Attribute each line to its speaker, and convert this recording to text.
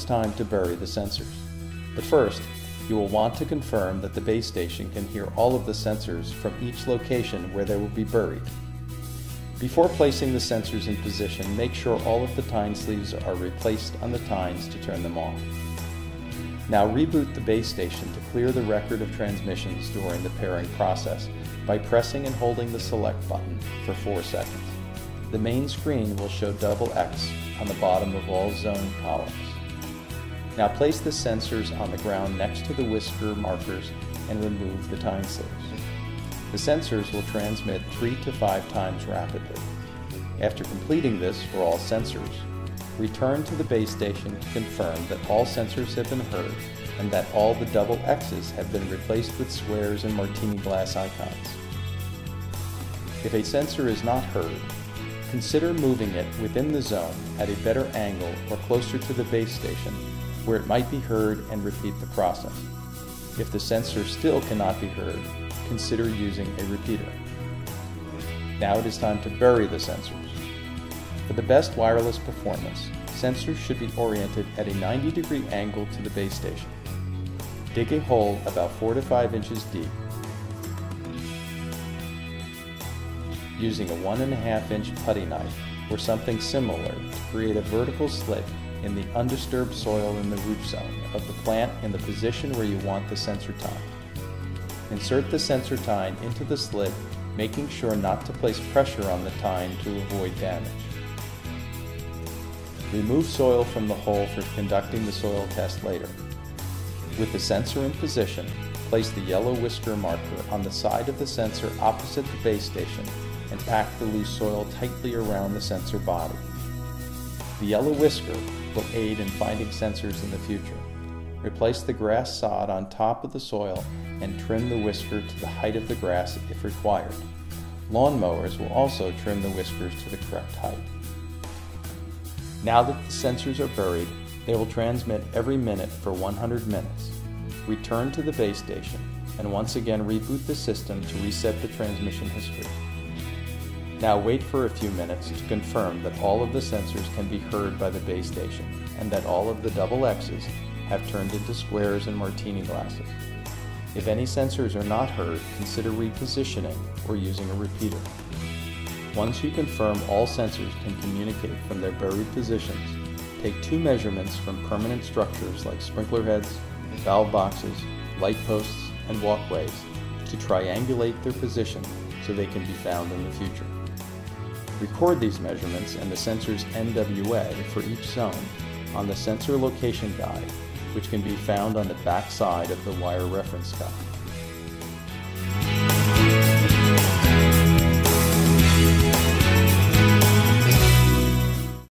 Speaker 1: it's time to bury the sensors. But first, you will want to confirm that the base station can hear all of the sensors from each location where they will be buried. Before placing the sensors in position, make sure all of the tine sleeves are replaced on the tines to turn them off. Now reboot the base station to clear the record of transmissions during the pairing process by pressing and holding the select button for 4 seconds. The main screen will show double X on the bottom of all zone columns. Now place the sensors on the ground next to the whisker markers and remove the tine sleeves. The sensors will transmit 3 to 5 times rapidly. After completing this for all sensors, return to the base station to confirm that all sensors have been heard and that all the double X's have been replaced with squares and martini glass icons. If a sensor is not heard, consider moving it within the zone at a better angle or closer to the base station where it might be heard and repeat the process. If the sensor still cannot be heard, consider using a repeater. Now it is time to bury the sensors. For the best wireless performance, sensors should be oriented at a 90-degree angle to the base station. Dig a hole about 4 to 5 inches deep. Using a 1.5-inch putty knife or something similar to create a vertical slit in the undisturbed soil in the root zone of the plant in the position where you want the sensor tine. Insert the sensor tine into the slit, making sure not to place pressure on the tine to avoid damage. Remove soil from the hole for conducting the soil test later. With the sensor in position, place the yellow whisker marker on the side of the sensor opposite the base station and pack the loose soil tightly around the sensor body. The yellow whisker will aid in finding sensors in the future. Replace the grass sod on top of the soil and trim the whisker to the height of the grass if required. Lawn mowers will also trim the whiskers to the correct height. Now that the sensors are buried, they will transmit every minute for 100 minutes. Return to the base station and once again reboot the system to reset the transmission history. Now wait for a few minutes to confirm that all of the sensors can be heard by the base station and that all of the double X's have turned into squares and martini glasses. If any sensors are not heard, consider repositioning or using a repeater. Once you confirm all sensors can communicate from their buried positions, take 2 measurements from permanent structures like sprinkler heads, valve boxes, light posts, and walkways to triangulate their position so they can be found in the future. Record these measurements and the sensor's NWA for each zone on the sensor location guide, which can be found on the back side of the wire reference guide.